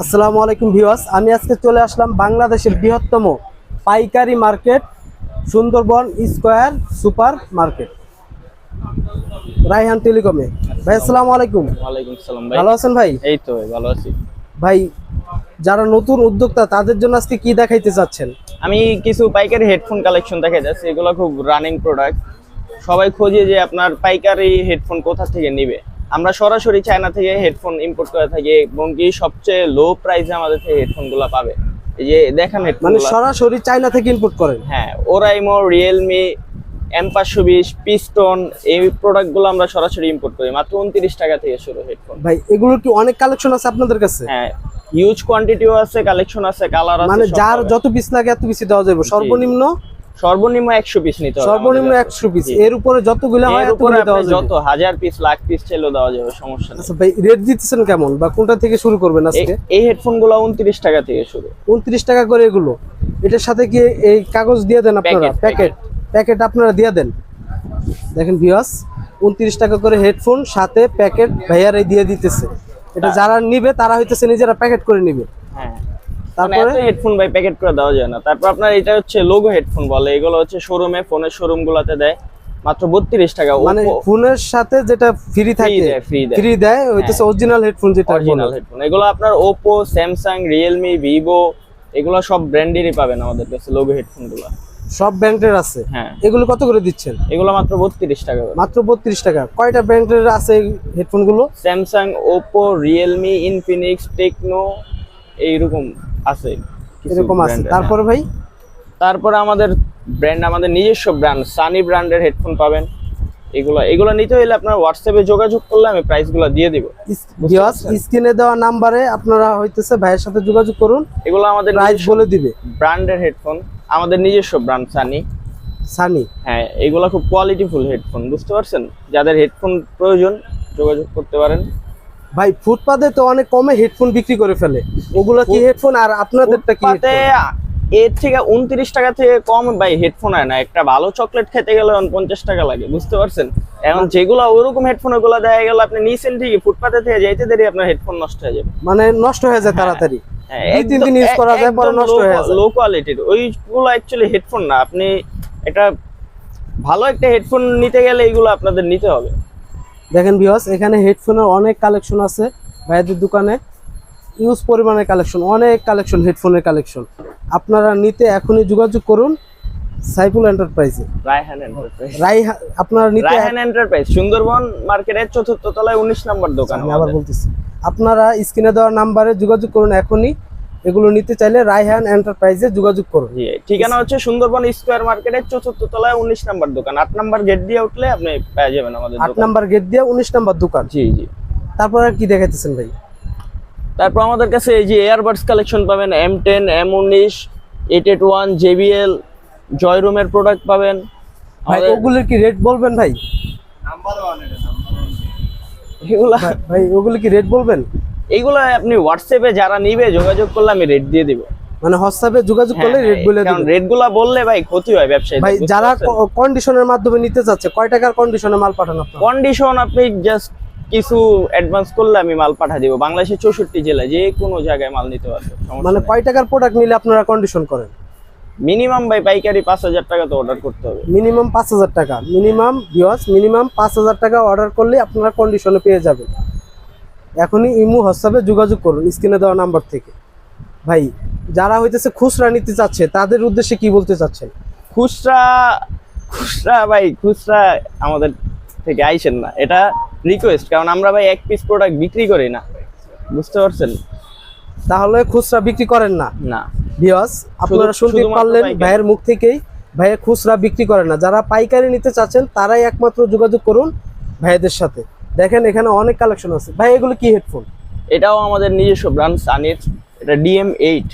আসসালামু আলাইকুম ভিউয়ার্স, আমি আজকে চলে আসলাম বাংলাদেশের বৃহত্তম পাইকারি market Sundarban square super market Raihan টেলিকমে। ভাই আসসালামু আলাইকুম। ওয়ালাইকুম আসসালাম ভাই। ভালো আছেন ভাই? এই তো ভাই ভালো আছি ভাই, যারা নতুন উদ্যোক্তা তাদের জন্য আজকে কি দেখাইতে চাচ্ছেন? আমি কিছু পাইকারি হেডফোন কালেকশন দেখাই যাচ্ছি, এগুলো খুব রানিং প্রোডাক্ট। সবাই খোঁজে যে আপনার পাইকারি হেডফোন কোথা থেকে নিবে। আমরা সরাসরি চায়না থেকে হেডফোন ইম্পোর্ট করে থাকি এবং কি সবচেয়ে লো প্রাইসে আমাদের থেকে হেডফোনগুলো পাবে। এই যে দেখেন হেডফোন, মানে সরাসরি চায়না থেকে ইম্পোর্ট করেন? হ্যাঁ, ওরাইমো, রিয়েলমি, M520, পিস্টন, এই প্রোডাক্টগুলো আমরা সরাসরি ইম্পোর্ট করি। মাত্র 29 টাকা থেকে শুরু হেডফোন। ভাই, এগুলো কি অনেক কালেকশন আছে আপনাদের কাছে? হ্যাঁ, হিউজ কোয়ান্টিটিও আছে, কালেকশন আছে, কালার আছে, মানে সব যার পাবেন। যত পিস লাগে এত পিসই দেওয়া যাবে? সর্বনিম্ন 100 পিস নিতে হবে। সর্বনিম্ন 100 পিস, এর উপরে যতগুলো হয় এর উপরে এতগুলো দেওয়া আপনি যাবে? যত হাজার পিস লাখ পিস চাইলেও দেওয়া যাবে, সমস্যা নেই। আচ্ছা ভাই, রেট দিতেছেন কেমন বা কোনটা থেকে শুরু করবেন আজকে? এই হেডফোন গুলো 29 টাকা থেকে শুরু। 29 টাকা করে এগুলো। এটার সাথে কি এই কাগজ দিয়ে দেন আপনারা? প্যাকেট প্যাকেট আপনারা দিয়ে দেন। দেখেন ভিউয়ার্স, 29 টাকা করে হেডফোন, সাথে প্যাকেট ভাইয়ারাই দিয়ে দিতেছে। এটা যারা নিবে তারা হইতেছে নিজেরা প্যাকেট করে নিবে। হ্যাঁ, তারপরে তারপরে হেডফোন ভাই প্যাকেট করে দেওয়া যায় না। তারপর আপনার এটা হচ্ছে লোগো হেডফোন বলে, এগুলো হচ্ছে শোরুমে, ফোনের শোরুম গুলাতে দেয় মাত্র 32 টাকা। মানে ফোনের সাথে যেটা ফ্রি থাকে, ফ্রি দেয় হইতেছে অরিজিনাল হেডফোন, যেটা অরিজিনাল হেডফোন। এগুলো আপনার ওপো, স্যামসাং, রিয়েলমি, ভিভো, এগুলো সব ব্র্যান্ডেরই পাবেন আমাদের কাছে লোগো হেডফোন গুলো। সব ব্র্যান্ডের আছে? হ্যাঁ। এগুলো কত করে দিচ্ছেন? এগুলো মাত্র 32 টাকা করে। মাত্র 32 টাকা। কয়টা ব্র্যান্ডের আছে এই হেডফোন গুলো? Samsung, Oppo, Realme, Infinix, Tecno, এইরকম আছে, এরকম আছে। তারপরে ভাই, তারপরে আমাদের ব্র্যান্ড, আমাদের নিজস্ব ব্র্যান্ড সানি ব্র্যান্ডের হেডফোন পাবেন। এগুলো নিতে হলে আপনার হোয়াটসঅ্যাপে যোগাযোগ করলে আমি প্রাইসগুলো দিয়ে দিব। ভিউয়ার্স, স্ক্রিনে দেওয়া নাম্বারে আপনারা হইতেছে ভাইয়ের সাথে যোগাযোগ করুন, এগুলো আমাদের প্রাইস বলে দিবে। ব্র্যান্ডের হেডফোন, আমাদের নিজস্ব ব্র্যান্ড সানি। হ্যাঁ, এগুলো খুব কোয়ালিটিফুল হেডফোন, বুঝতে পারছেন? যাদের হেডফোন প্রয়োজন যোগাযোগ করতে পারেন। ভাই, ফুটপাতে তো অনেক কমে হেডফোন বিক্রি করে ফেলে, ওগুলা কি হেডফোন? আর আপনাদেরটা কি ফুটপাতে এর থেকে 29 টাকা থেকে কম ভাই হেডফোন হয় না। একটা ভালো চকলেট খেতে গেলে 50 টাকা লাগে, বুঝতে পারছেন? এখন যেগুলো ওরকম হেডফোন, ওগুলো দেখা গেল আপনি নিছেন ঠিকই, ফুটপাতে থেকে যাইতে দেরি আপনার হেডফোন নষ্ট হয়ে যাবে। মানে নষ্ট হয়ে যায় তাড়াতাড়ি? হ্যাঁ, 2-3 দিন ইউজ করা যায়, পরে নষ্ট হয়ে যায়। লো কোয়ালিটির ওইগুলো অ্যাকচুয়ালি হেডফোন না। আপনি এটা ভালো একটা হেডফোন নিতে গেলে এইগুলো আপনাদের নিতে হবে। দেখেন ভিউয়ার্স, এখানে হেডফোনের অনেক কালেকশন আছে ভাইয়াদের দোকানে, ইউজ পরিমাণের কালেকশন, অনেক কালেকশন, হেডফোনের কালেকশন। আপনারা নিতে এখনই যোগাযোগ করুন সাইফুল এন্টারপ্রাইজে। রায়হান এন্টারপ্রাইজ, আপনারা নিতে রায়হান এন্টারপ্রাইজ সুন্দরবন মার্কেটের 4th তলায় 19 নম্বর দোকান। আমি আবার বলতেছি, আপনারা স্ক্রিনে দেওয়া নাম্বারে যোগাযোগ করুন এখনই। এগুলো নিতে চাইলে রায়হান এন্টারপ্রাইজে যোগাযোগ করুন। জি, ঠিকানা হচ্ছে সুন্দরবন স্কয়ার মার্কেটের 4th তলায় 19 নম্বর দোকান। 8 নম্বর গেট দিয়ে উঠলে আপনি পেয়ে যাবেন আমাদের 8 দোকান। নাম্বার গেট দিয়ে 19 নাম্বার দোকান। জি জি। তারপর আর কি দেখাইতেছেন ভাই? তারপর আমাদের কাছে এই যে এয়ারবাডস কালেকশন পাবেন, M10, M19, 881, JBL, জয়রুমের প্রোডাক্ট পাবেন। ভাই, ওগুলোর কি রেট বলবেন ভাই? এগুলা ভাই, ওগুলো কি রেট বলবেন? এইগুলা আপনি হোয়াটসঅ্যাপে যারা নিবে যোগাযোগ করলে আমি রেট দিয়ে দিব। মানে হোয়াটসঅ্যাপে যোগাযোগ করলে রেট বলে কারণ দিবেন? রেটগুলা বললে ভাই ক্ষতি হয় ব্যবসায়ী। ভাই, যারা কন্ডিশনের মাধ্যমে নিতে চাচ্ছে, কয় টাকার কন্ডিশনে মাল পাঠানো আপনারা? কন্ডিশন আপনি জাস্ট কিছু অ্যাডভান্স করলে আমি মাল পাঠিয়ে দিব। বাংলাদেশের 64 জেলায় যে কোনো জায়গায় মাল নিতে পারবে, মানে কয় টাকার প্রোডাক্ট নিলে আপনারা কন্ডিশন করেন? মিনিমাম ভাই পাইকারি 5000 টাকা তো অর্ডার করতে হবে। মিনিমাম 5000 টাকা। মিনিমাম ভিউয়ার্স, মিনিমাম 5000 টাকা অর্ডার করলে আপনারা কন্ডিশনে পেয়ে যাবেন। এখনই ইমো হোয়াটসঅ্যাপে যোগাযোগ করুন স্ক্রিনে দেওয়া নাম্বার থেকে। ভাই, যারা হইতেছে খুচরা নিতে চাচ্ছে তাদের উদ্দেশ্যে কি বলতে চাচ্ছেন? খুচরা ভাই, খুচরা আমাদের থেকে আইসেন না, এটা রিকোয়েস্ট। কারণ আমরা ভাই এক পিস প্রোডাক্ট বিক্রি করি না, বুঝতে পারছেন? তাহলে খুচরা বিক্রি করেন না? না ভিউয়ার্স, আপনারা শুনতে পারলেন ভাইয়ের মুখ থেকেই, ভাইয়া খুচরা বিক্রি করে না। যারা পাইকারি নিতে চাচ্ছেন তারাই একমাত্র যোগাযোগ করুন ভাইয়াদের সাথে। দেখেন এখানে অনেক কালেকশন আছে। ভাই, এগুলো কি হেডফোন? এটাও আমাদের নিজস্ব ব্র্যান্ড সানির, এটা DM8।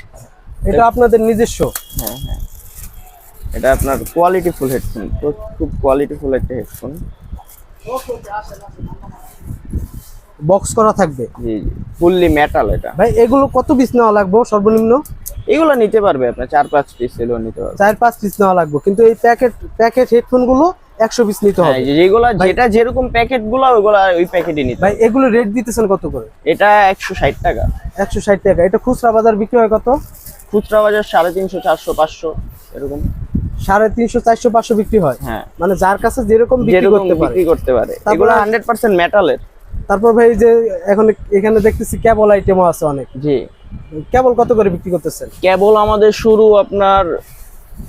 এটা আপনাদের নিজস্ব? হ্যাঁ হ্যাঁ, এটা আপনার কোয়ালিটিফুল হেডফোন, খুব কোয়ালিটিফুল একটা হেডফোন। বক্স করা থাকবে? জি জি, ফুললি মেটাল এটা। ভাই, এগুলো কত পিস নেওয়া লাগবে সর্বনিম্ন? এগুলো নিতে পারবে আপনার 4-5 পিস, এগুলো নিতে পারবে। 4-5 পিস নেওয়া লাগবে। কিন্তু এই প্যাকেট হেডফোন গুলো 100 পিস নিতে হবে। হ্যাঁ, যেগুলা যেটা যেরকম প্যাকেট গুলো ওইগুলা ওই প্যাকেটই নিতে ভাই হবে। এগুলো রেট দিতেছেন কত করে? এটা 160 টাকা। 160 টাকা। এটা খুচরা বাজার বিক্রি হয় কত? খুচরা বাজার 350, 400, 500 এরকম। 350, 400, 500 বিক্রি হয়। হ্যাঁ, মানে যার কাছে যেরকম বিক্রি যেরকম করতে পারে। বিক্রি করতে পারে। তারপর এগুলো 100% মেটালের। তারপর ভাই যে এখন এখানে দেখতেছি কেবল আইটেমও আছে অনেক। জি, কেবল কত করে বিক্রি করতেছেন? কেবল আমাদের শুরু আপনার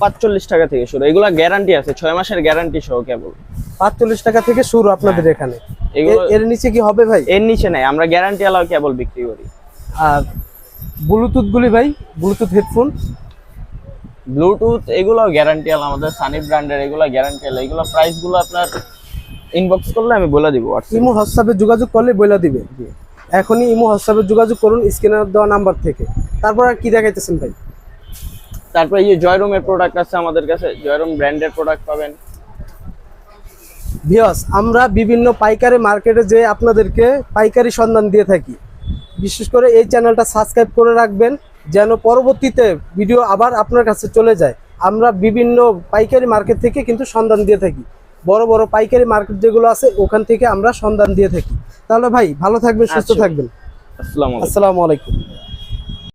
45 টাকা থেকে শুরু। এগুলা গ্যারান্টি আছে, 6 মাসের গ্যারান্টি সহ কেবল। 45 টাকা থেকে শুরু আপনাদের এখানে। এগুলো এর নিচে কি হবে ভাই? এর নিচে নাই, আমরা গ্যারান্টি আলাও কেবল বিক্রি করি। আর ব্লুটুথ গুলি ভাই, ব্লুটুথ হেডফোন? ব্লুটুথ এগুলো গ্যারান্টি আলা, আমাদের সানি ব্র্যান্ডের এগুলো গ্যারান্টি আলা। এগুলো প্রাইস গুলো আপনার ইনবক্স করলে আমি বলে দিব। ইমো হোয়াটসঅ্যাপে যোগাযোগ করলে বলে দিবে। এখনই ইমো হোয়াটসঅ্যাপে যোগাযোগ করুন স্ক্রিনে দেওয়া নাম্বার থেকে। তারপর আর কি দেখাইতেছেন ভাই? তারপরে এই যে জয়রুমের প্রোডাক্ট আছে আমাদের কাছে, জয়রুম ব্র্যান্ডের প্রোডাক্ট পাবেন। ভিউয়ার্স, আমরা বিভিন্ন পাইকারি মার্কেটে যে আপনাদেরকে পাইকারি সন্ধান দিয়ে থাকি। বিশেষ করে এই চ্যানেলটা সাবস্ক্রাইব করে রাখবেন যেন পরবর্তীতে ভিডিও আবার আপনার কাছে চলে যায়। আমরা বিভিন্ন পাইকারি মার্কেট থেকে কিন্তু সন্ধান দিয়ে থাকি। বড় বড় পাইকারি মার্কেট যেগুলো আছে ওখান থেকে আমরা সন্ধান দিয়ে থাকি। তাহলে ভাই ভালো থাকবেন, সুস্থ আচ্ছা। থাকবেন। আসসালামু আলাইকুম। আসসালামু আলাইকুম।